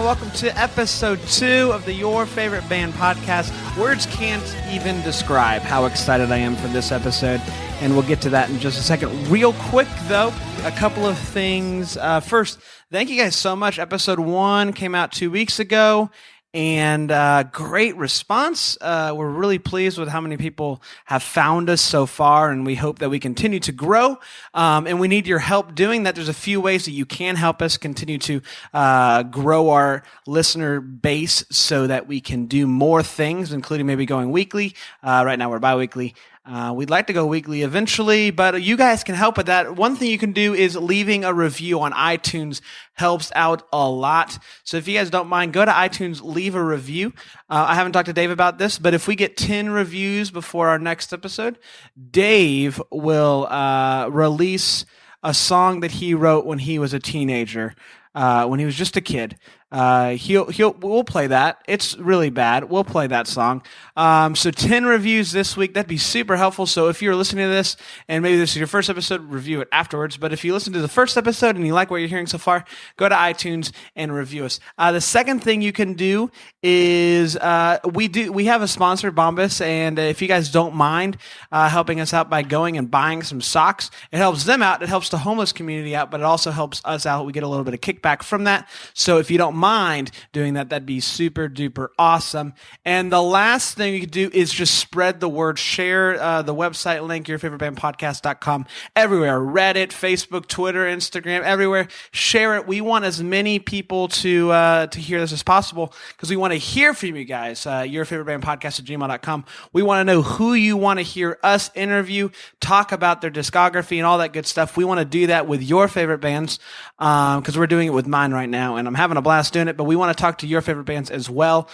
welcome to episode 2 of the Your Favorite Band podcast. Words can't even describe how excited I am for this episode, and we'll get to that in just a second. Real quick, though, a couple of things. First, thank you guys so much. Episode 1 came out 2 weeks ago, and great response. We're really pleased with how many people have found us so far, and we hope that we continue to grow. And we need your help doing that. There's a few ways that you can help us continue to grow our listener base so that we can do more things, including maybe going weekly. Right now we're bi-weekly. We'd like to go weekly eventually, but you guys can help with that. One thing you can do is leaving a review on iTunes helps out a lot. So if you guys don't mind, go to iTunes, leave a review. I haven't talked to Dave about this, but if we get 10 reviews before our next episode, Dave will release a song that he wrote when he was a teenager, when he was just a kid. We'll play that. It's really bad. We'll play that song. So 10 reviews this week. That'd be super helpful. So if you're listening to this and maybe this is your first episode, review it afterwards. But if you listen to the first episode and you like what you're hearing so far, go to iTunes and review us. The second thing you can do is, we have a sponsor, Bombas. And if you guys don't mind, helping us out by going and buying some socks, it helps them out. It helps the homeless community out, but it also helps us out. We get a little bit of kickback from that. So if you don't mind doing that, that'd be super duper awesome. And the last thing you can do is just spread the word. Share the website link, yourfavoritebandpodcast.com, everywhere. Reddit, Facebook, Twitter, Instagram, everywhere. Share it. We want as many people to hear this as possible because we want to hear from you guys. Yourfavoritebandpodcast@gmail.com. We want to know who you want to hear us interview, talk about their discography and all that good stuff. We want to do that with your favorite bands because we're doing it with mine right now, and I'm having a blast doing it, but we want to talk to your favorite bands as well.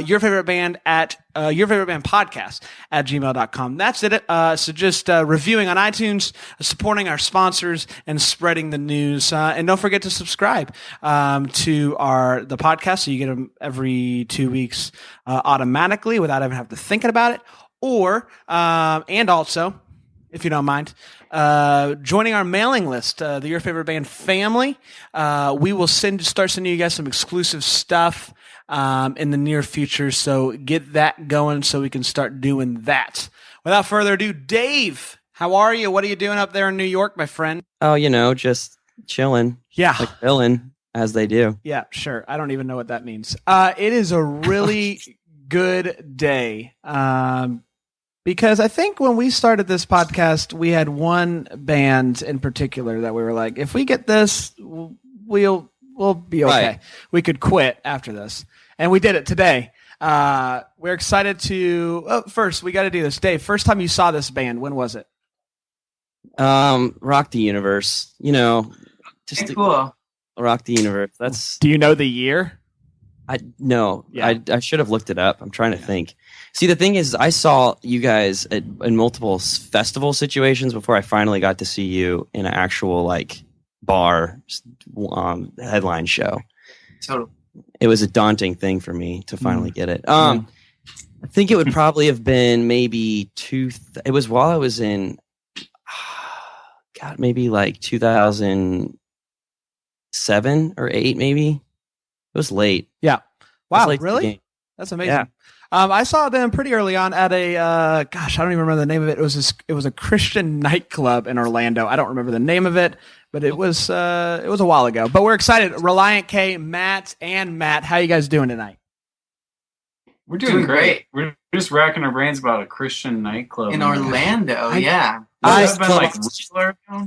Your favorite band at yourfavoritebandpodcast@gmail.com. That's it. So just reviewing on iTunes, supporting our sponsors, and spreading the news. And don't forget to subscribe to the podcast so you get them every 2 weeks automatically without even having to think about it. Or and also, if you don't mind, joining our mailing list, the Your Favorite Band family. We will start sending you guys some exclusive stuff in the near future, so get that going so we can start doing that. Without further ado, Dave, how are you? What are you doing up there in New York, my friend? Oh, just chilling. Yeah. Like chilling, as they do. Yeah, sure. I don't even know what that means. It is a really good day. Because I think when we started this podcast, we had one band in particular that we were like, if we get this, we'll be okay. Right. We could quit after this. And we did it today. We're excited to... first, we got to do this. Dave, first time you saw this band, when was it? Rock the Universe. Just cool. Rock the Universe. That's... Do you know the year? No. Yeah. I should have looked it up. I'm trying to think. See, the thing is, I saw you guys in multiple festival situations before I finally got to see you in an actual bar headline show. Totally. It was a daunting thing for me to finally get it. I think it would probably have been maybe it was while I was in, maybe 2007 or 8, maybe. It was late. Yeah. Wow, really? That's amazing. Yeah. I saw them pretty early on at a, I don't even remember the name of it. It was a Christian nightclub in Orlando. I don't remember the name of it, but it was a while ago. But we're excited. Relient K, Matt, how you guys doing tonight? We're doing great. We're just racking our brains about a Christian nightclub in Orlando. Yeah. That would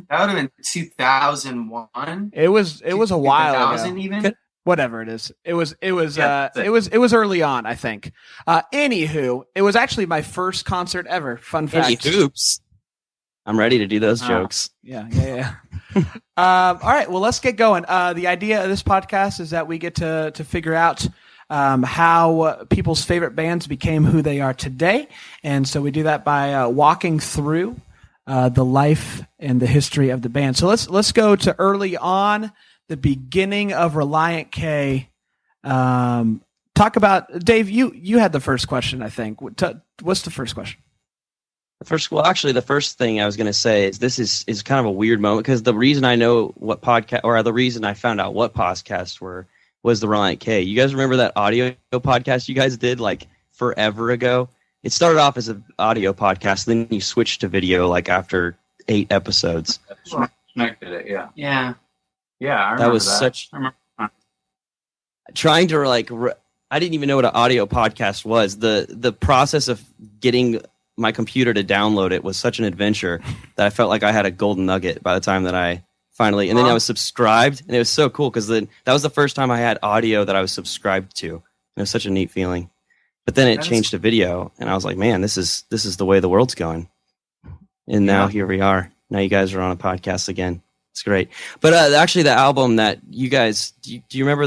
have been 2001. It was a while ago. Even. Whatever it is. It was early on, I think. Anywho, it was actually my first concert ever. Fun fact. Oops. I'm ready to do those jokes. Yeah. All right, well, let's get going. The idea of this podcast is that we get to figure out how people's favorite bands became who they are today. And so we do that by walking through the life and the history of the band. So let's go to early on, the beginning of Relient K. Talk about, Dave, you had the first question, I think. What's the first question? The first thing I was going to say is this is kind of a weird moment because the reason I know what podcast, or the reason I found out what podcasts were was the Relient K. You guys remember that audio podcast you guys did like forever ago? It started off as an audio podcast, then you switched to video like after 8 episodes. Connected it, yeah. Yeah. Yeah, I remember That was that. such I remember that. trying to like I didn't even know what an audio podcast was. The process of getting my computer to download it was such an adventure that I felt like I had a golden nugget by the time that I finally, and then I was subscribed, and it was so cool because that was the first time I had audio that I was subscribed to. It was such a neat feeling. But then it changed to video, and I was like, man, this is the way the world's going. And now here we are. Now you guys are on a podcast again. It's great. But actually, the album that you guys do you remember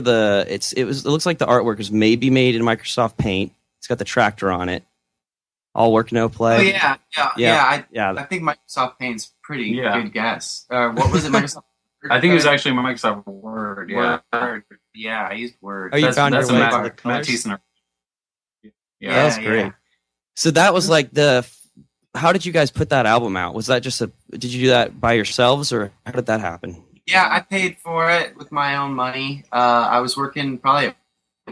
it looks like the artwork is maybe made in Microsoft Paint. It's got the tractor on it. All work, no play. Oh yeah. Yeah. I think Microsoft Paint's pretty good guess. What was it? Microsoft. I think it was actually Microsoft Word. Yeah. Word. Yeah, I used Word. Oh, you found your way to the Matt colors? Thiessen. Yeah, that's great. Yeah. So that was like how did you guys put that album out? Was that did you do that by yourselves, or how did that happen? Yeah, I paid for it with my own money. I was working probably at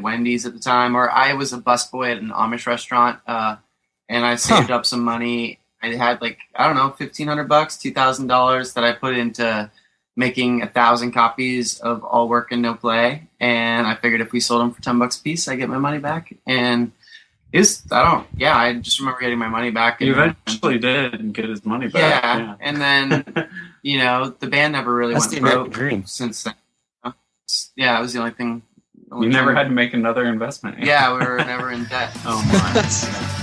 Wendy's at the time, or I was a busboy at an Amish restaurant, and I saved up some money. I had $1,500, $2,000 that I put into making 1,000 copies of All Work and No Play, and I figured if we sold them for $10 a piece, I get my money back. And I just remember getting my money back. He eventually did get his money back. Yeah. And then, the band never really That's went the American broke dream. since then. Yeah, it was the only thing. You never had to make another investment. Yeah, we were never in debt. Oh my.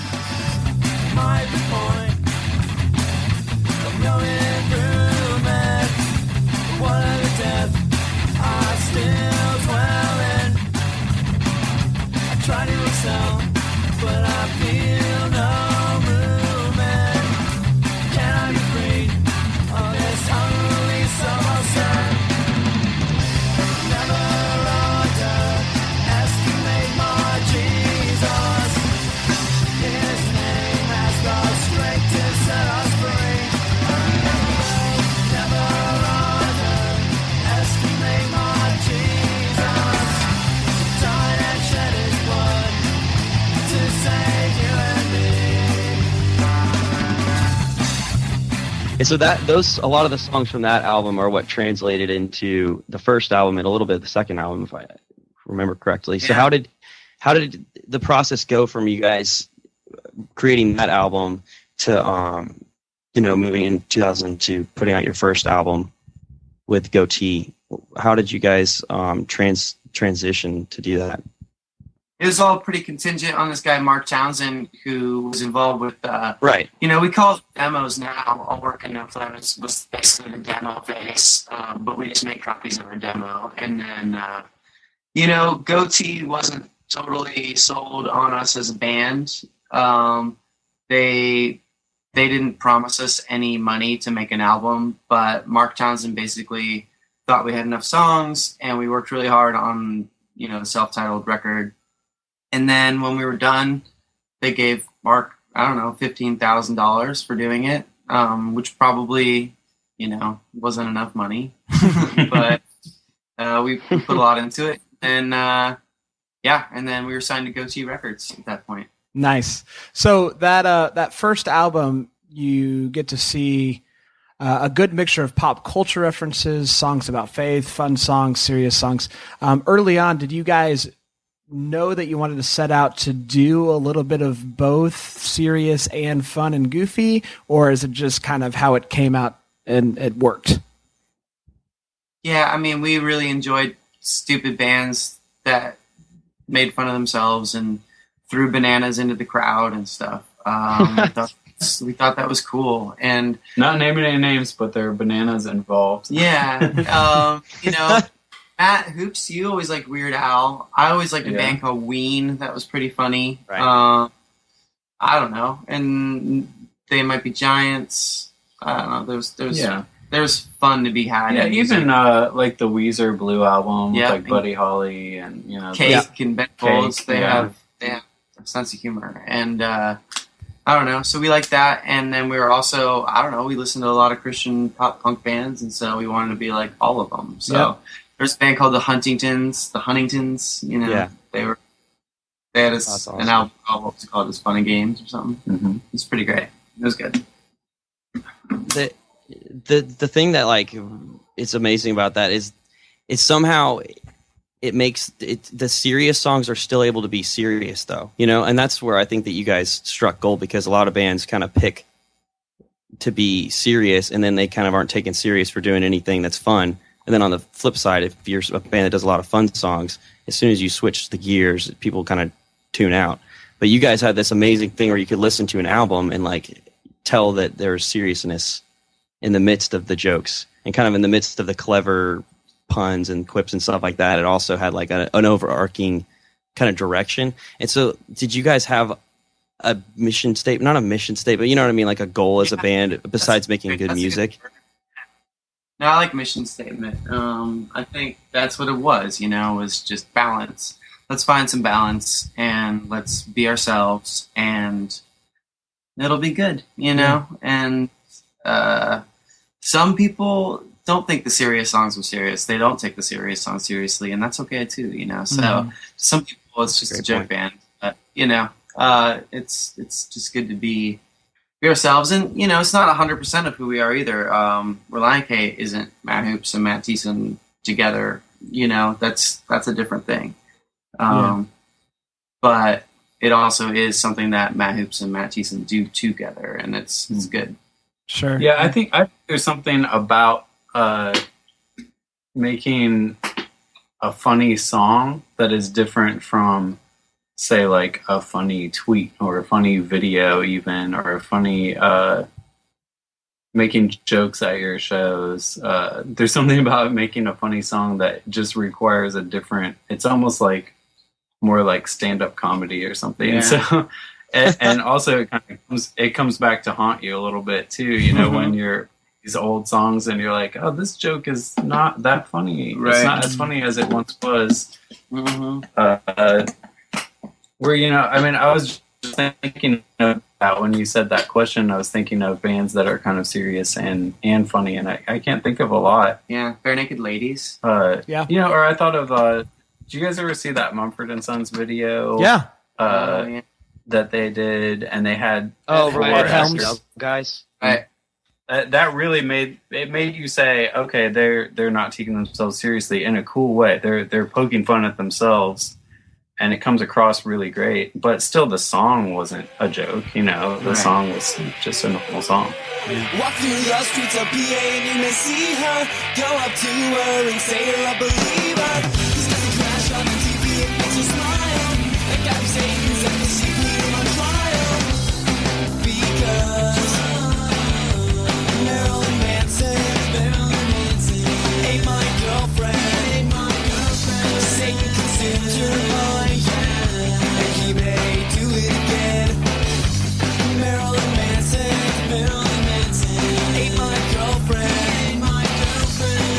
And so a lot of the songs from that album are what translated into the first album and a little bit of the second album, if I remember correctly. So how did the process go from you guys creating that album to moving in 2002, putting out your first album with Goatee? How did you guys transition to do that? It was all pretty contingent on this guy, Mark Townsend, who was involved with, right. We call it demos now. All Work and No Play was basically the demo phase, but we just make copies of our demo. And then, Goatee wasn't totally sold on us as a band. They didn't promise us any money to make an album, but Mark Townsend basically thought we had enough songs, and we worked really hard on, the self-titled record. And then when we were done, they gave Mark, $15,000 for doing it, which probably, wasn't enough money. But we put a lot into it. And, and then we were signed to Goatee Records at that point. Nice. So that first album, you get to see a good mixture of pop culture references, songs about faith, fun songs, serious songs. Early on, did you guys know that you wanted to set out to do a little bit of both serious and fun and goofy, or is it just kind of how it came out and it worked? Yeah, we really enjoyed stupid bands that made fun of themselves and threw bananas into the crowd and stuff. We thought that was cool. And not naming any names, but there are bananas involved. Yeah. Matt Hoops, you always like Weird Al. I always liked a band called Ween. That was pretty funny. Right. I don't know. And They Might Be Giants. I don't know. There's fun to be had. Yeah, even like the Weezer Blue album with like and Buddy Holly and Cake and Ben Folds. They have a sense of humor. And I don't know. So we like that. And then we were also, we listened to a lot of Christian pop punk bands, and so we wanted to be like all of them. So There's a band called the Huntingtons. You know, Yeah. they had That's an awesome. album called, what was it called? It's Fun and Games or something. Mm-hmm. It's pretty great. It was good. The thing that like is amazing about that is somehow it makes it, the serious songs are still able to be serious though, you know, and that's where I think that you guys struck gold, because a lot of bands kind of pick to be serious and then they kind of aren't taken serious for doing anything that's fun. And then on the flip side, if you're a band that does a lot of fun songs, as soon as you switch the gears, people kind of tune out. But you guys had this amazing thing where you could listen to an album and like tell that there's seriousness in the midst of the jokes and kind of in the midst of the clever puns and quips and stuff like that. It also had like an overarching kind of direction. And so did you guys have a mission statement, not a mission statement, but you know what I mean? Like a goal as a band besides making good music? No, I like mission statement. I think that's what it was, you know, was just balance. Let's find some balance and let's be ourselves and it'll be good, you know? And some people don't think the serious songs were serious. They don't take the serious songs seriously, and that's okay too, you know? So some people, it's just a joke band. But, you know, it's just good to be ourselves. And, you know, it's not 100% of who we are either. Relient K isn't Matt Hoops and Matt Thiessen together. You know, that's a different thing. But it also is something that Matt Hoops and Matt Thiessen do together, and it's good. Sure. Yeah, I think there's something about making a funny song that is different from, say, like a funny tweet or a funny video even, or a funny making jokes at your shows. There's something about making a funny song that just requires a different, it's almost like more like stand-up comedy or something. Yeah. So and also it comes back to haunt you a little bit too, you know, when you're these old songs and you're like, oh, this joke is not that funny. Right. It's not as funny as it once was. Where, you know, I mean, I was just thinking about when you said that question, I was thinking of bands that are kind of serious and funny, and I can't think of a lot. Yeah, Bare Naked Ladies. Yeah. You know, or I thought of, did you guys ever see that Mumford & Sons video? Yeah. Yeah. That they did, and they had Ed Helms. Guys. Right. That really made you say, okay, they're not taking themselves seriously in a cool way. They're poking fun at themselves, and it comes across really great. But still, the song wasn't a joke. You know, the song was just a normal song. Walk through the streets of PA and you may see her. Go up to her and say you're a believer. He's got the crash on the TV, it makes you smile. That guy who's saying he's at the sea, put him on trial. Because Marilyn Manson ain't my girlfriend. Satan consumed her mind, and he may do it again. Marilyn Manson ain't my girlfriend.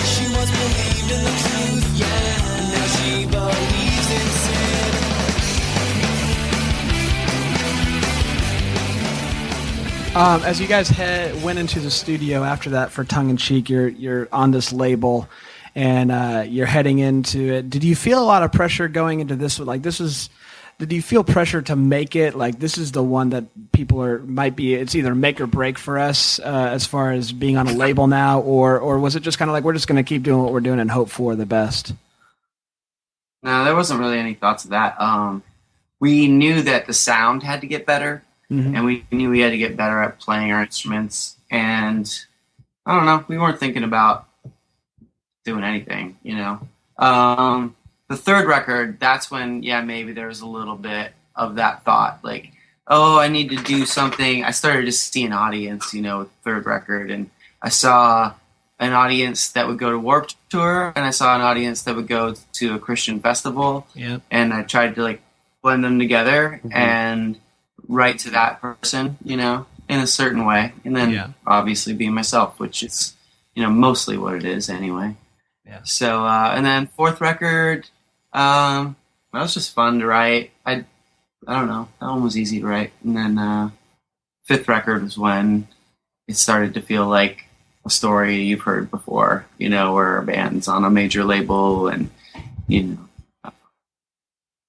She once believed in the truth, and now she believes in sin. As you guys went into the studio after that for Tongue in Cheek, you're on this label, and you're heading into it. Did you feel a lot of pressure going into this? Like did you feel pressure to make it? Like this is the one that people might be. It's either make or break for us as far as being on a label now, or was it just kind of like we're just going to keep doing what we're doing and hope for the best? No, there wasn't really any thoughts of that. We knew that the sound had to get better. And we knew we had to get better at playing our instruments. And I don't know, we weren't thinking about doing anything, you know. The third record, that's when, maybe there was a little bit of that thought. Like, oh, I need to do something. I started to see an audience, you know, with the third record. And I saw an audience that would go to Warped Tour. And I saw an audience that would go to a Christian festival. Yeah. And I tried to, like, blend them together and write to that person, you know, in a certain way, and then obviously be myself, which is, you know, mostly what it is anyway. Yeah. So, and then fourth record, that was just fun to write. I don't know, that one was easy to write. And then fifth record was when it started to feel like a story you've heard before, you know, where a band's on a major label and, you know,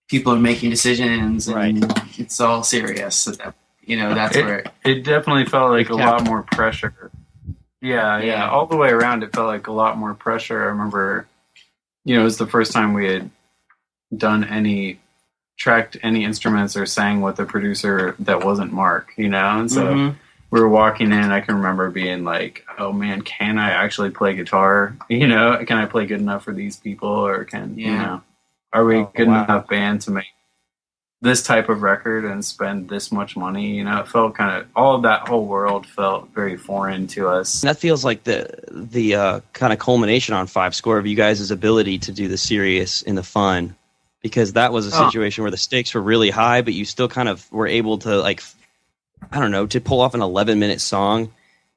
people are making decisions and it's all serious. So that, you know, that's where it definitely felt like a lot more pressure. Yeah. All the way around, it felt like a lot more pressure. I remember, you know, it was the first time we had tracked any instruments or sang with a producer that wasn't Mark, you know? And so we were walking in, I can remember being like, oh man, can I actually play guitar? You know, can I play good enough for these people? Or you know, are we good enough band to make this type of record and spend this much money? You know, it felt kind of, all of that whole world felt very foreign to us. And that feels like the kind of culmination on Five Score of you guys' ability to do the serious and the fun, because that was a situation where the stakes were really high, but you still kind of were able to, like, I don't know, to pull off an 11-minute song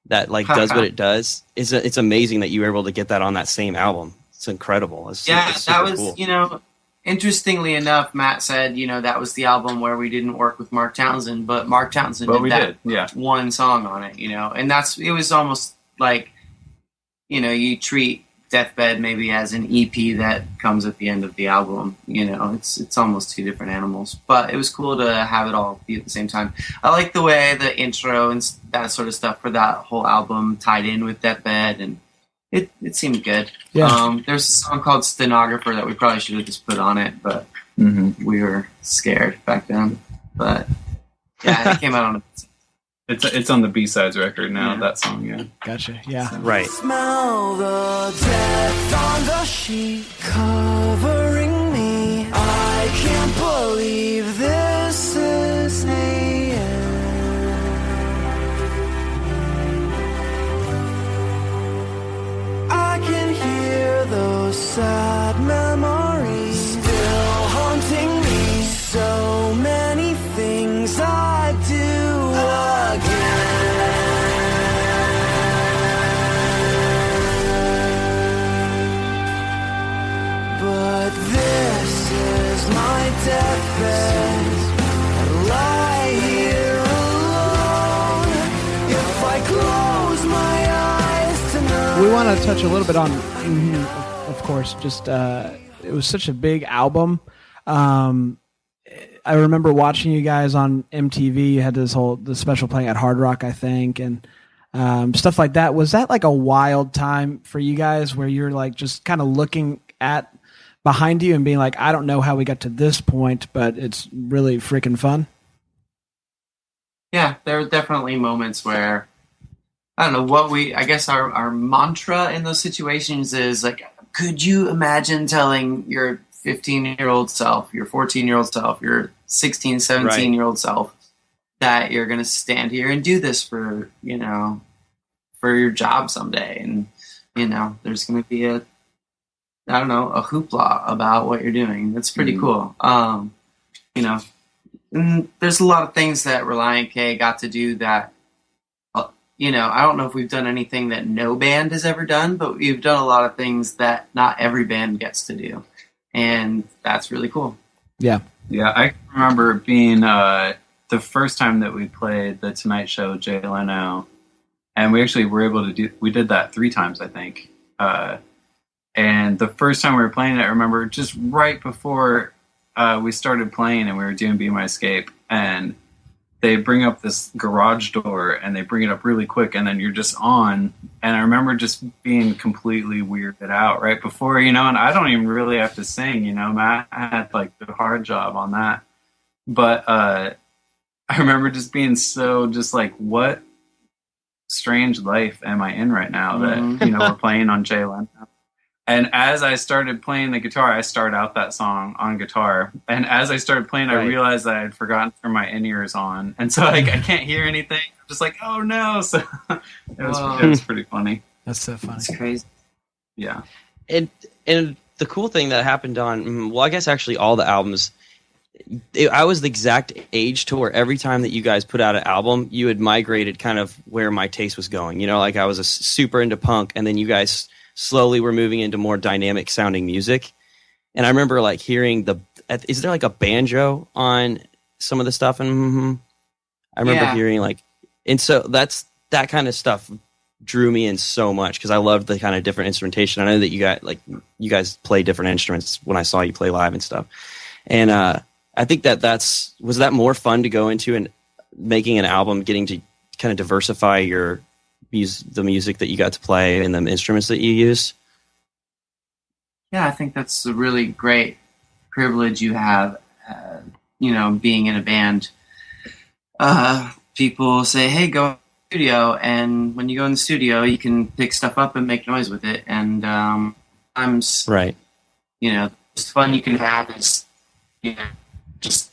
that like does what it does. It's amazing that you were able to get that on that same album. It's incredible. It's that was cool. You know, interestingly enough, Matt said, you know, that was the album where we didn't work with Mark Townsend, but Mark Townsend did one song on it, you know, and it was almost like, you know, you treat Deathbed maybe as an EP that comes at the end of the album, you know, it's almost two different animals, but it was cool to have it all be at the same time. I like the way the intro and that sort of stuff for that whole album tied in with Deathbed, and it seemed good. Yeah. There's a song called Stenographer that we probably should have just put on it, but we were scared back then. But yeah, it came out on a... It's on the B-sides record now, that song, yeah. Gotcha, yeah. Right. Smell the death on the sheet covering me. I can't believe this is the end. I can hear those sad memories still haunting me. So many things I do again. But this is my deathbed. I lie here alone. If I close my eyes tonight. We want to touch a little bit on, of course, just it was such a big album. I remember watching you guys on MTV. You had the special playing at Hard Rock, I think, and stuff like that. Was that like a wild time for you guys where you're like just kind of looking at behind you and being like, I don't know how we got to this point, but it's really freaking fun? Yeah, there were definitely moments where, I don't know, I guess our mantra in those situations is like, could you imagine telling your 15-year-old self, your 14-year-old self, your 16, 17-year-old self that you're going to stand here and do this for, you know, for your job someday. And, you know, there's going to be a hoopla about what you're doing. That's pretty cool. You know, and there's a lot of things that Relient K got to do that, you know, I don't know if we've done anything that no band has ever done, but we've done a lot of things that not every band gets to do. And that's really cool. Yeah. Yeah, I remember being the first time that we played the Tonight Show with Jay Leno, and we actually were able to we did that 3 times, I think. And the first time we were playing it, I remember just right before we started playing and we were doing Be My Escape, and they bring up this garage door and they bring it up really quick, and then you're just on. And I remember just being completely weirded out right before, you know, and I don't even really have to sing, you know, Matt had like the hard job on that. But I remember just being so just like, what strange life am I in right now that, you know, we're playing on Jay Leno. And as I started playing the guitar, I started out that song on guitar. And as I started playing, I realized that I had forgotten to turn my in-ears on. And so like, I can't hear anything. I'm just like, oh no. So it was pretty funny. That's so funny. It's crazy. Yeah. And the cool thing that happened on, well, I guess actually all the albums, I was the exact age to where every time that you guys put out an album, you had migrated kind of where my taste was going. You know, like I was super into punk, and then you guys slowly we're moving into more dynamic sounding music. And I remember like hearing is there like a banjo on some of the stuff? And I remember hearing like, and so that kind of stuff drew me in so much because I loved the kind of different instrumentation. I know that you guys play different instruments when I saw you play live and stuff. And I think was that more fun to go into and making an album, getting to kind of diversify the music that you got to play and the instruments that you use? Yeah, I think that's a really great privilege you have, being in a band. People say, hey, go in the studio, and when you go in the studio, you can pick stuff up and make noise with it. And sometimes, right, the most fun you can have is, just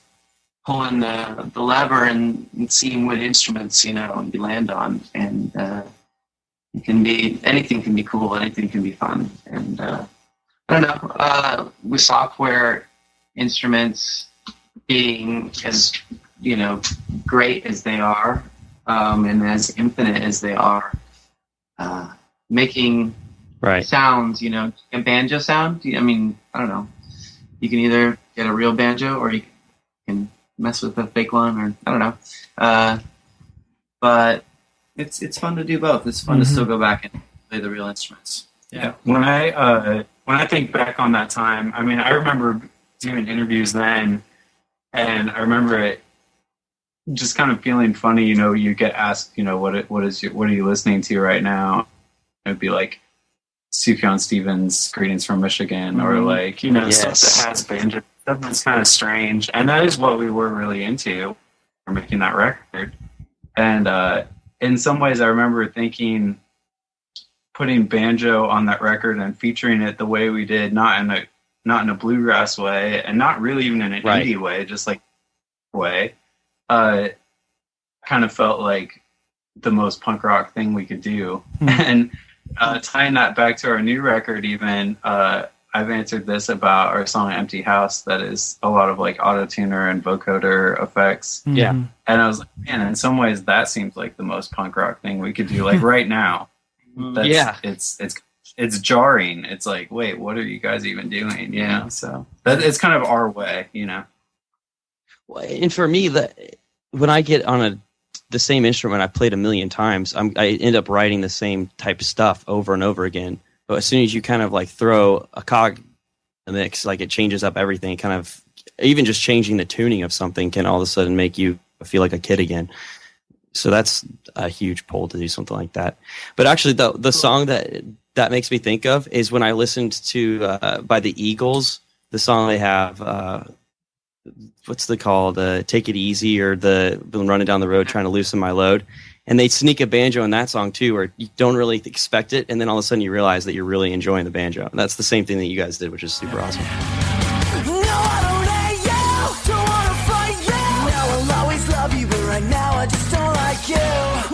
pulling the lever and seeing what instruments, you land on. And anything can be cool, anything can be fun. And I don't know, with software instruments being as, great as they are, and as infinite as they are, making sounds, a banjo sound. I mean, I don't know. You can either get a real banjo or you can mess with a fake one, or I don't know. But it's fun to do both. It's fun to still go back and play the real instruments. Yeah. When I think back on that time, I mean, I remember doing interviews then, and I remember it just kind of feeling funny. You get asked, what are you listening to right now? It'd be like Sufjan Stevens' "Greetings from Michigan," or like stuff that has banjo. Stuff that's kind of strange, and that is what we were really into for making that record. And in some ways, I remember thinking, putting banjo on that record and featuring it the way we did, not in a bluegrass way, and not really even in an indie way, just like way, kind of felt like the most punk rock thing we could do. And tying that back to our new record, even I've answered this about our song "Empty House," that is a lot of like auto-tuner and vocoder effects. Yeah. And I was like, man, in some ways that seems like the most punk rock thing we could do, like right now. It's jarring. It's like, wait, what are you guys even doing? So it's kind of our way, Well, and for me, when I get on the same instrument I played a million times, I end up writing the same type of stuff over and over again. But as soon as you kind of like throw a cog in the mix, like it changes up everything. Kind of even just changing the tuning of something can all of a sudden make you feel like a kid again. So that's a huge pull to do something like that. But actually, the song that makes me think of is when I listened to by the Eagles, the song they have. What's it called? "Take It Easy," or the "Running Down the Road Trying to Loosen My Load." And they sneak a banjo in that song too, where you don't really expect it, and then all of a sudden you realize that you're really enjoying the banjo. And that's the same thing that you guys did, which is super awesome. No, I don't hate you, don't wanna fight you. No, I'll always love you, but right now I just don't like you.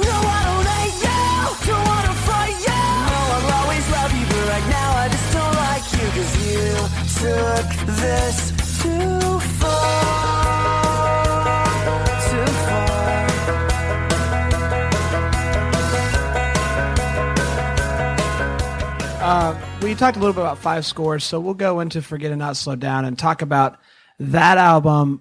No, I don't hate you, don't wanna fight you. No, I'll always love you, but right now I just don't like you. 'Cause you took this too far. We talked a little bit about Five Scores, so we'll go into Forget and Not Slow Down and talk about that album.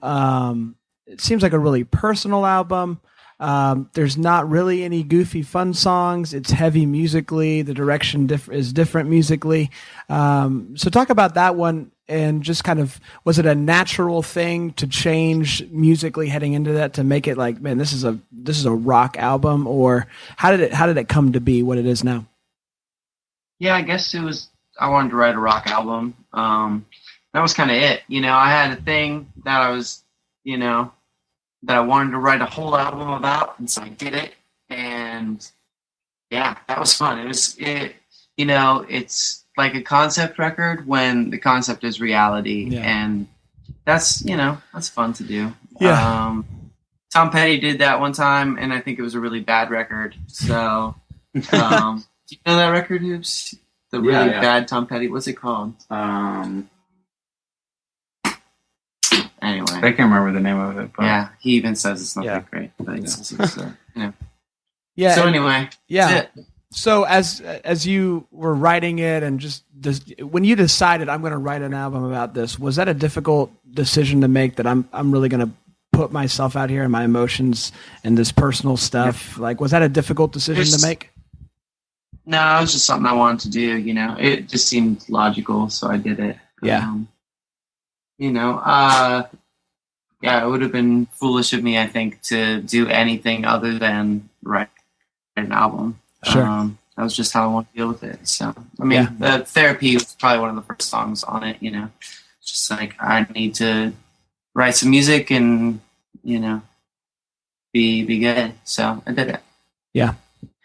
It seems like a really personal album. There's not really any goofy fun songs. It's heavy musically. The direction is different musically. So talk about that one, and just kind of, was it a natural thing to change musically heading into that to make it like, man, this is a rock album, or how did it come to be what it is now? Yeah, I guess it was, I wanted to write a rock album. That was kind of it. I had a thing that I was, that I wanted to write a whole album about, and so I did it. And yeah, that was fun. It's like a concept record when the concept is reality. Yeah. And that's fun to do. Yeah. Tom Petty did that one time, and I think it was a really bad record. So, do you know that record, Hoops? The really bad Tom Petty. What's it called? Anyway, I can't remember the name of it. But yeah, he even says it's not that great. But it's Yeah. So anyway, yeah. that's it. So as you were writing it, and when you decided I'm going to write an album about this, was that a difficult decision to make? That I'm really going to put myself out here and my emotions and this personal stuff. Like, was that a difficult decision to make? No, it was just something I wanted to do. It just seemed logical, so I did it. Yeah. Yeah, it would have been foolish of me, I think, to do anything other than write an album. Sure. That was just how I wanted to deal with it. So, I mean, the Therapy was probably one of the first songs on it. It's just like I need to write some music and be good. So I did it. Yeah.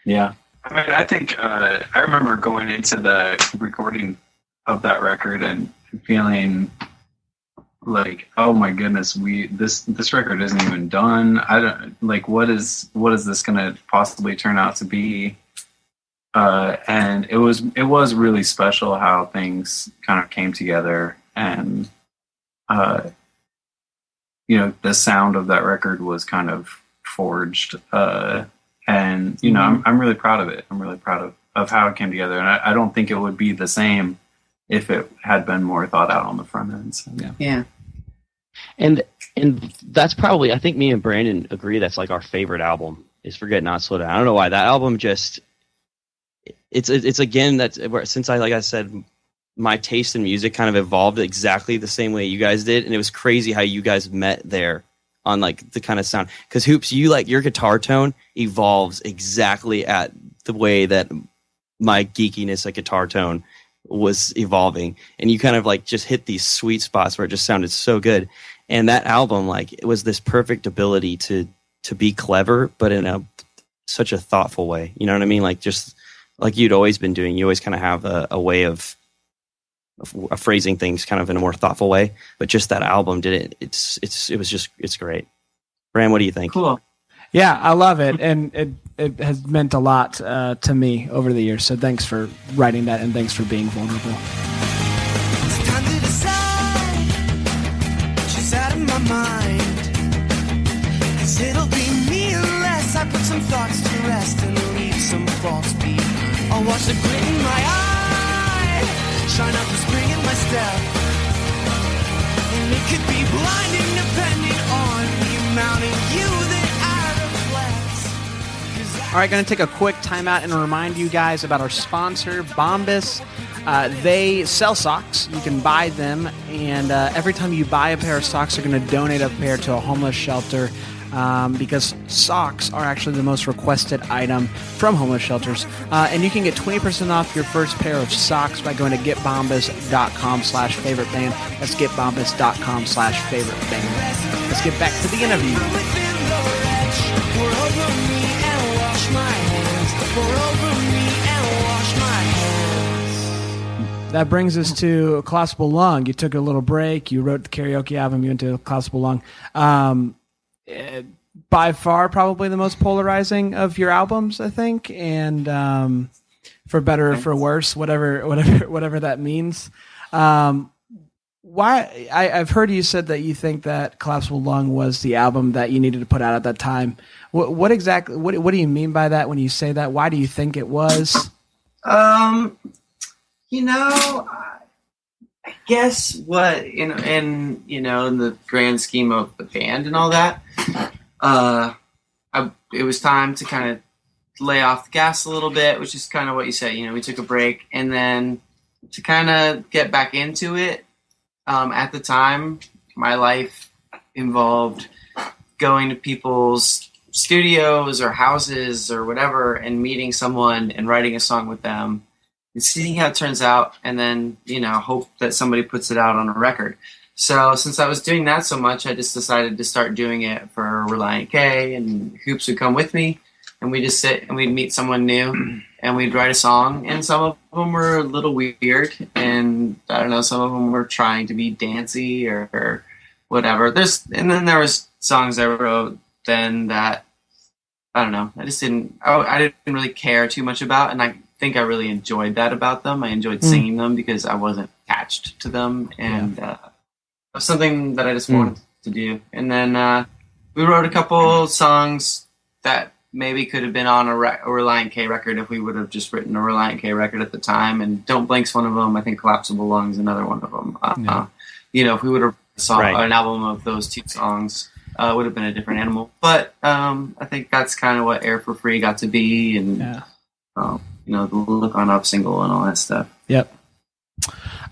Yeah. I mean, I think I remember going into the recording of that record and feeling like, oh my goodness, this record isn't even done. I don't like what is this going to possibly turn out to be? And it was really special how things kind of came together, and the sound of that record was kind of forged. And I'm really proud of it. I'm really proud of how it came together, and I don't think it would be the same if it had been more thought out on the front end. So. Yeah. And that's probably, I think me and Brandon agree, that's like our favorite album is Forget Not Slow Down. I don't know why. That album just, it's again, that's where, since like I said, my taste in music kind of evolved exactly the same way you guys did. And it was crazy how you guys met there on like the kind of sound. Because Hoops, your guitar tone evolves exactly at the way that my geekiness at guitar tone was evolving, and you kind of like just hit these sweet spots where it just sounded so good. And that album, like, it was this perfect ability to be clever, but in such a thoughtful way. You know what I mean? Like, just like you'd always been doing. You always kind of have a way of phrasing things kind of in a more thoughtful way. But just that album did it. It's great. Bram, what do you think? Cool. Yeah, I love it, and it has meant a lot to me over the years. So thanks for writing that, and thanks for being vulnerable. It's time to decide. She's out of my mind. 'Cause it'll be me unless I put some thoughts to rest and leave some faults behind. I'll watch the grit in my eye, shine out the spring in my step. And it could be blinding depending on the amount of you that All right, going to take a quick timeout and remind you guys about our sponsor, Bombas. They sell socks. You can buy them, and every time you buy a pair of socks, they're going to donate a pair to a homeless shelter because socks are actually the most requested item from homeless shelters. And you can get 20% off your first pair of socks by going to getbombas.com/favoriteband. That's getbombas.com/favoriteband. Let's get back to the interview. That brings us to Collapsible Lung. You took a little break. You wrote the karaoke album. You went to Collapsible Lung. By far, probably the most polarizing of your albums, I think. And for better or for worse, whatever that means. Why? I've heard you said that you think that Collapsible Lung was the album that you needed to put out at that time. What exactly? What do you mean by that when you say that? Why do you think it was? I guess in the grand scheme of the band and all that, it was time to kind of lay off the gas a little bit, which is kind of what you said. We took a break, and then to kind of get back into it. At the time, my life involved going to people's studios or houses or whatever and meeting someone and writing a song with them and seeing how it turns out, and then, hope that somebody puts it out on a record. So since I was doing that so much, I just decided to start doing it for Relient K, and Hoops would come with me, and we'd just sit and we'd meet someone new and we'd write a song, and some of them were a little weird, and I don't know, some of them were trying to be dancey or whatever. And then there was songs I wrote then that, I don't know, I didn't really care too much about, and I think I really enjoyed that about them. I enjoyed singing them because I wasn't attached to them, and it was something that I just wanted to do. And then we wrote a couple songs that maybe could have been on a Relient K record if we would have just written a Relient K record at the time. And Don't Blink's one of them. I think Collapsible Lungs another one of them. If we would have an album of those two songs, it would have been a different animal. But I think that's kind of what Air for Free got to be. And the Look On Up single and all that stuff. Yep.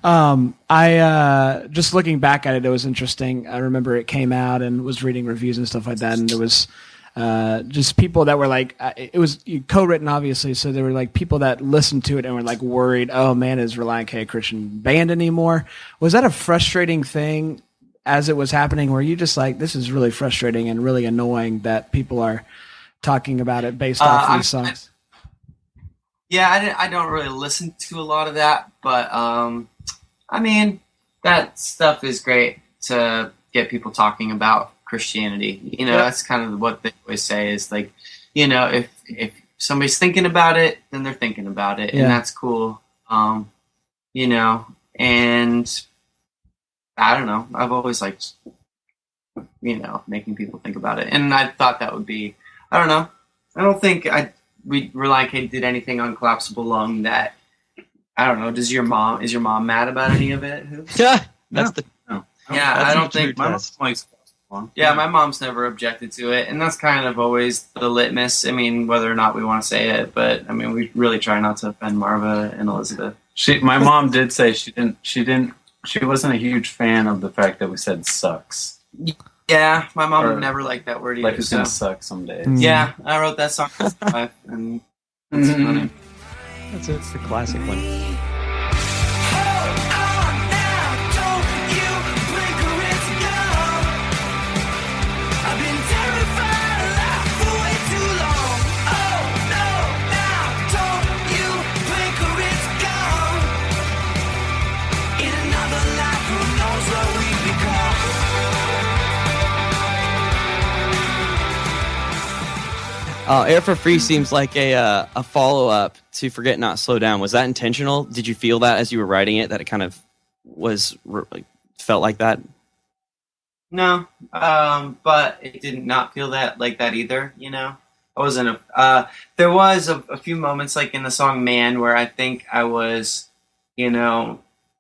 I just looking back at it, it was interesting. I remember it came out and was reading reviews and stuff like that, and there was just people that were like, it was co-written, obviously, so there were like people that listened to it and were like worried, oh man, is Relient K a Christian band anymore? Was that a frustrating thing as it was happening? Were you just like, this is really frustrating and really annoying that people are talking about it based off these songs? Yeah, I don't really listen to a lot of that, but I mean, that stuff is great to get people talking about Christianity. That's kind of what they always say is like, if somebody's thinking about it, then they're thinking about it, and that's cool. And I don't know. I've always liked, making people think about it, and I thought that would be. I don't know. I don't think Relient K did anything on Collapsible Lung that, I don't know. Is your mom mad about any of it? Yeah, No. I don't think my mom likes one. Yeah, my mom's never objected to it, and that's kind of always the litmus. I mean, whether or not we want to say it, but I mean, we really try not to offend Marva and Elizabeth. My mom did say she wasn't a huge fan of the fact that we said sucks. Yeah, my mom Or, never liked that word either. Like it's gonna suck someday. Yeah, I wrote that song with my wife, and it's funny. It's the classic one. Hold on now, don't you blink or it's gone. I've been terrified of life for way too long. Oh no, now don't you blink or it's gone. In another life, who knows what we become. Air for Free seems like a follow-up to Forget Not Slow Down. Was that intentional? Did you feel that as you were writing it, that it kind of felt like that? No, but it did not feel like that either. I wasn't. There was a few moments, like in the song "Man," where I think I was, kind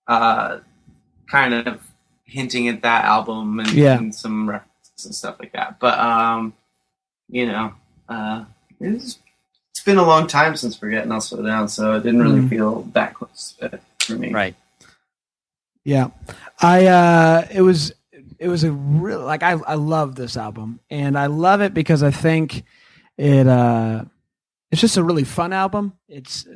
of hinting at that album and some references and stuff like that. But it's been a long time since Forget Not Slow Down, so it didn't really feel that close to it for me. Right. Yeah, it was a real, like, I love this album, and I love it because I think it's just a really fun album. It's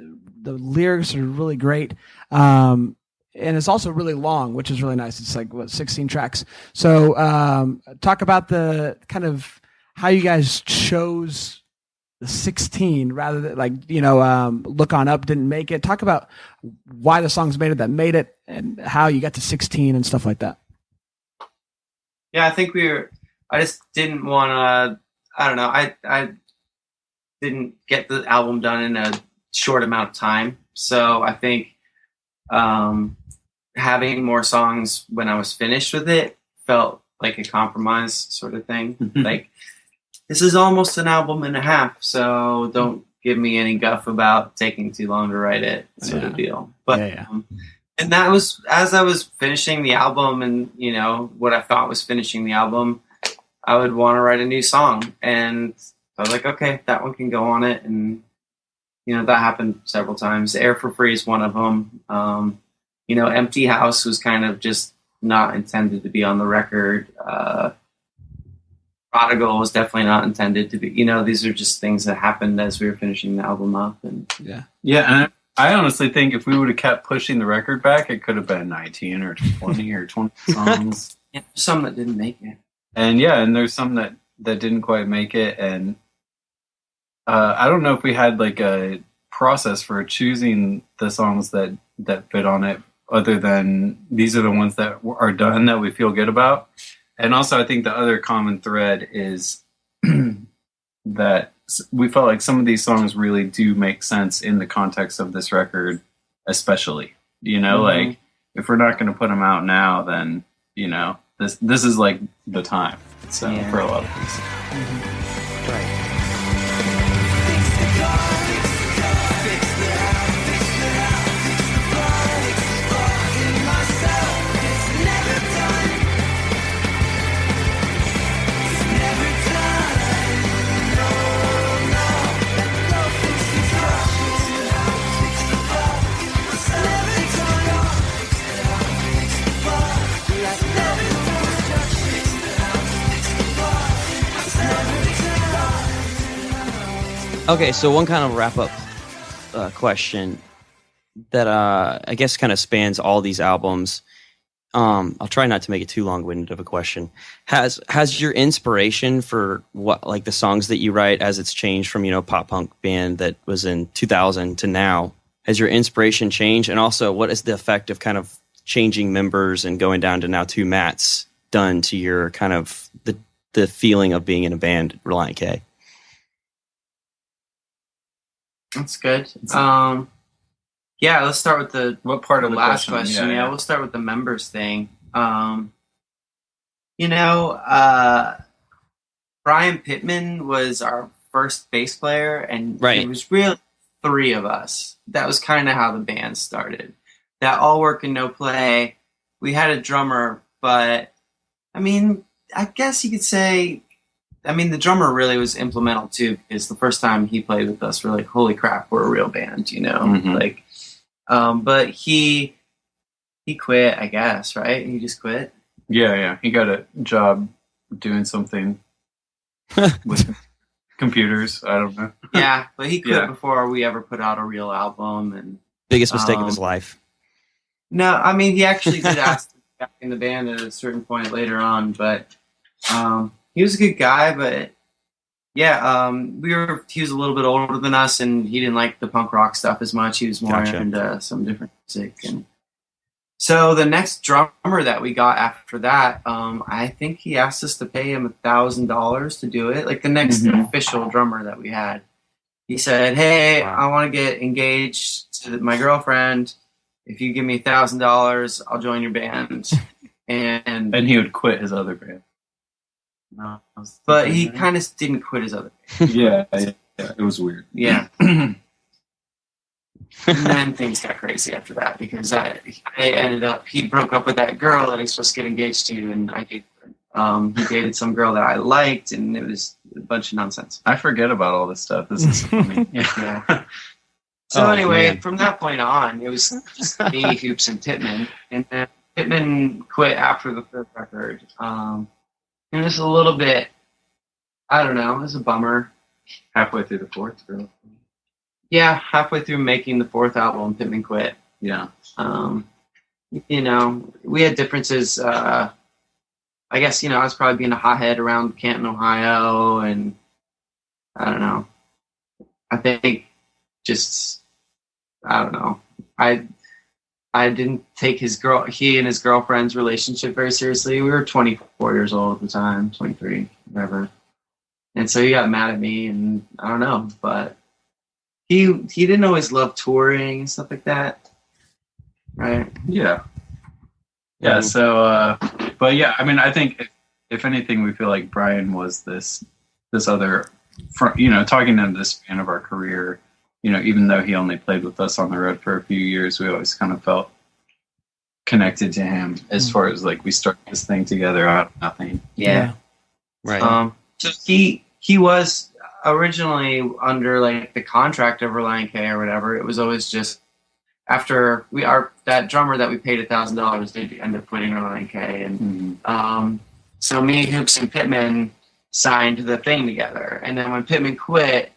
the lyrics are really great, and it's also really long, which is really nice. It's like 16 tracks. So talk about the kind of how you guys chose the 16 rather than Look On Up didn't make it. Talk about why the songs made it that made it and how you got to 16 and stuff like that. Yeah, I think I just didn't want to, I don't know. I didn't get the album done in a short amount of time. So I think having more songs when I was finished with it felt like a compromise sort of thing. Like, this is almost an album and a half, so don't give me any guff about taking too long to write it, sort of deal. But and that was, as I was finishing the album and, what I thought was finishing the album, I would want to write a new song. And I was like, okay, that one can go on it. And, that happened several times. Air for Free is one of them. Empty House was kind of just not intended to be on the record. Prodigal was definitely not intended to be. These are just things that happened as we were finishing the album up. And And I honestly think if we would have kept pushing the record back, it could have been 19 or 20 or 20 songs. Some that didn't make it. And there's some that didn't quite make it. And I don't know if we had like a process for choosing the songs that fit on it, other than these are the ones that are done that we feel good about. And also, I think the other common thread is that we felt like some of these songs really do make sense in the context of this record, especially. Like, if we're not going to put them out now, then, this is like the time. So, for a lot of these. Right. Fix the car, fix the house, fix the house, fix the bar, fix the bar in myself. It's never done. It's never done. No, let go, fix the car, fix the house. Okay, so one kind of wrap up question that I guess kind of spans all these albums. I'll try not to make it too long-winded of a question. Has your inspiration for what, like the songs that you write, as it's changed from, pop punk band that was in 2000 to now, has your inspiration changed? And also, what is the effect of kind of changing members and going down to now 2 Matts done to your kind of the feeling of being in a band, Relient K? That's good. Yeah, let's start with the What part of the last question? Yeah, we'll start with the members thing. Brian Pittman was our first bass player, and Right. it was really 3 of us. That was kind of how the band started. That all work and no play. We had a drummer, but I mean, I guess you could say, the drummer really was implemental too, because the first time he played with us, we're like, holy crap, we're a real band, Mhm. But he quit, I guess, right? He just quit. Yeah. He got a job doing something with computers. I don't know. Yeah, but he quit Yeah. before we ever put out a real album. And Biggest mistake of his life. no, he actually did ask to be back in the band at a certain point later on, but he was a good guy. But yeah, he was a little bit older than us, and he didn't like the punk rock stuff as much. He was more Gotcha. into some different music. And so the next drummer that we got after that, I think he asked us to pay him $1,000 to do it. Like the next official drummer that we had, he said, "Hey, Wow. I want to get engaged to my girlfriend. If you give me $1,000, I'll join your band." And And he would quit his other band. but he kind of didn't quit his other band. Yeah, it was weird. Yeah. And then things got crazy after that, because he broke up with that girl that he's supposed to get engaged to, and he dated some girl that I liked, and it was a bunch of nonsense. I forget about all this stuff. This is funny. Yeah. So Oh, anyway, man. from that point on, it was just me, Hoops, and Pittman. And then Pittman quit after the 3rd record. And it was a little bit, I don't know, it was a bummer. Halfway through the 4th, girl. Yeah, halfway through making the 4th album, Pittman quit. Yeah. We had differences. I guess, I was probably being a hothead around Canton, Ohio, and I don't know. I think I don't know. I didn't take he and his girlfriend's relationship very seriously. We were 24 years old at the time, 23, whatever. And so he got mad at me, and I don't know, but he didn't always love touring and stuff like that. Right? Yeah. Yeah. So, but yeah, I think if anything, we feel like Brian was this other, talking into this span of our career, even though he only played with us on the road for a few years, we always kind of felt connected to him as far as like we started this thing together out of nothing. Yeah. Right. So he was originally under like the contract of Relient K or whatever. It was always just after that drummer that we paid $1,000 did end up quitting Relient K, and so me, Hoops, and Pittman signed the thing together. And then when Pittman quit,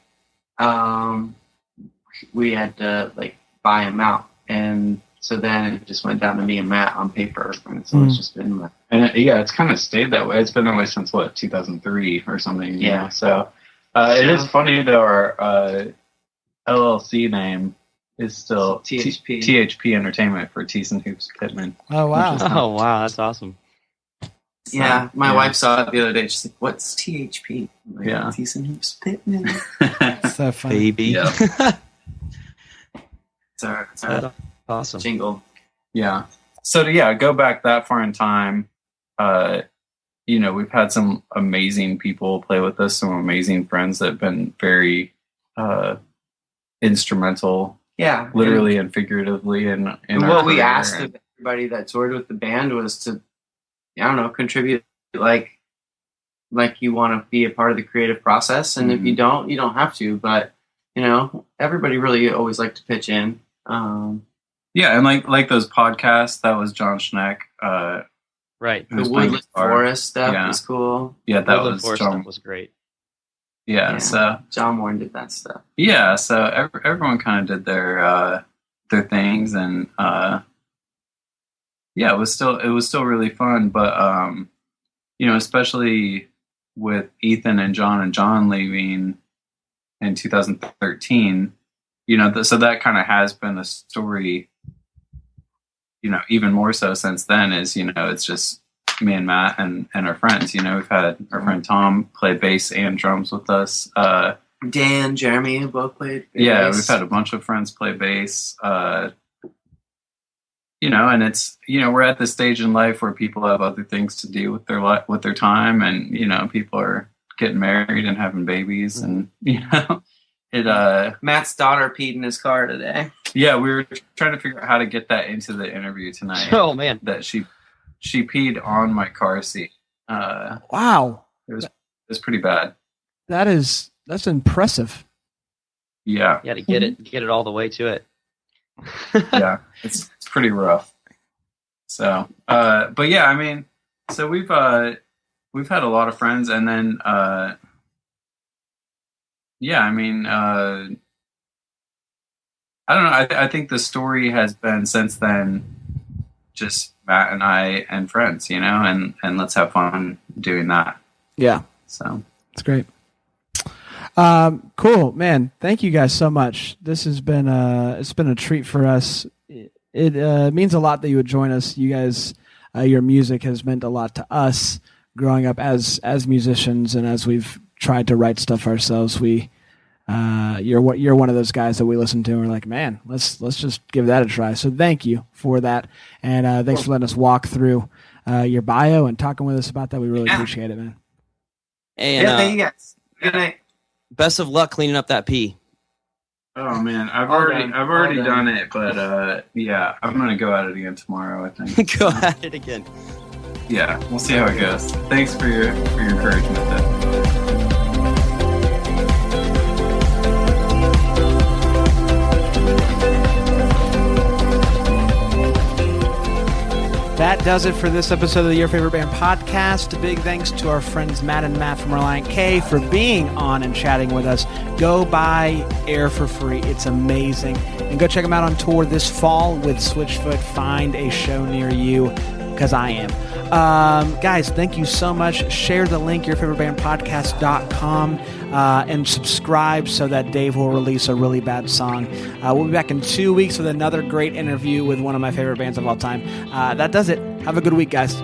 we had to like buy him out, and so then it just went down to me and Matt on paper, and so it's just been like, And it's kind of stayed that way. It's been that way since 2003 or something. Yeah. So it is funny though. Our LLC name is still THP Entertainment for Thiessen, Hoops, Pittman. Oh, wow. Oh, wow. That's awesome. yeah. My Yeah. wife saw it the other day. She's like, "What's THP?" I'm like, Yeah. Thiessen, Hoops, Pittman. So funny. Baby. Yeah. It's our That's awesome. jingle. Yeah. So to go back that far in time, we've had some amazing people play with us, some amazing friends that have been very instrumental, Yeah. literally and figuratively. In And our what we career. asked of everybody that toured with the band was to, I don't know, contribute like you want to be a part of the creative process. And if you don't, you don't have to. But, everybody really always liked to pitch in. Yeah, and like those podcasts, that was John Schneck. Right. The who's playing Woodland guitar. Forest stuff Yeah. was cool. Yeah, that Woodland was Forest John. stuff was great. Yeah, so John Warren did that stuff. yeah, so everyone kind of did their things, and yeah, it was still really fun. But especially with Ethan and John leaving in 2013, so that kind of has been the story. Even more so since then is it's just me and Matt and our friends. We've had our friend Tom play bass and drums with us. Dan, Jeremy both played bass. Yeah, we've had a bunch of friends play bass. And it's we're at this stage in life where people have other things to do with their time, and people are getting married and having babies, and Matt's daughter peed in his car today. Yeah, we were trying to figure out how to get that into the interview tonight. Oh man, that she peed on my car seat. Wow, it was pretty bad. That's impressive. Yeah, to get it all the way to it. Yeah, it's pretty rough. So, but yeah, I mean, so we've had a lot of friends, and then yeah, I mean, I don't know. I think the story has been since then just Matt and I and friends, and let's have fun doing that. Yeah. So it's great. Cool, man. Thank you guys so much. This has been it's been a treat for us. It means a lot that you would join us. You guys, your music has meant a lot to us growing up as musicians, and as we've tried to write stuff ourselves. You're one of those guys that we listen to and we're like, man, let's just give that a try. So thank you for that, and thanks for letting us walk through your bio and talking with us about that. We really appreciate it, man. And thank you guys. Good night. Best of luck cleaning up that pee. Oh man, I've already done it, but yeah, I'm gonna go at it again tomorrow, I think. Go at it again. Yeah, we'll see how it goes. Thanks for your encouragement, though. That does it for this episode of the Your Favorite Band podcast. A big thanks to our friends Matt and Matt from Relient K for being on and chatting with us. Go buy Air for free. It's amazing. And go check them out on tour this fall with Switchfoot. Find a show near you, because I am. Guys, thank you so much. Share the link, yourfavoritebandpodcast.com, and subscribe so that Dave will release a really bad song. We'll be back in 2 weeks with another great interview with one of my favorite bands of all time. That does it. Have a good week, guys.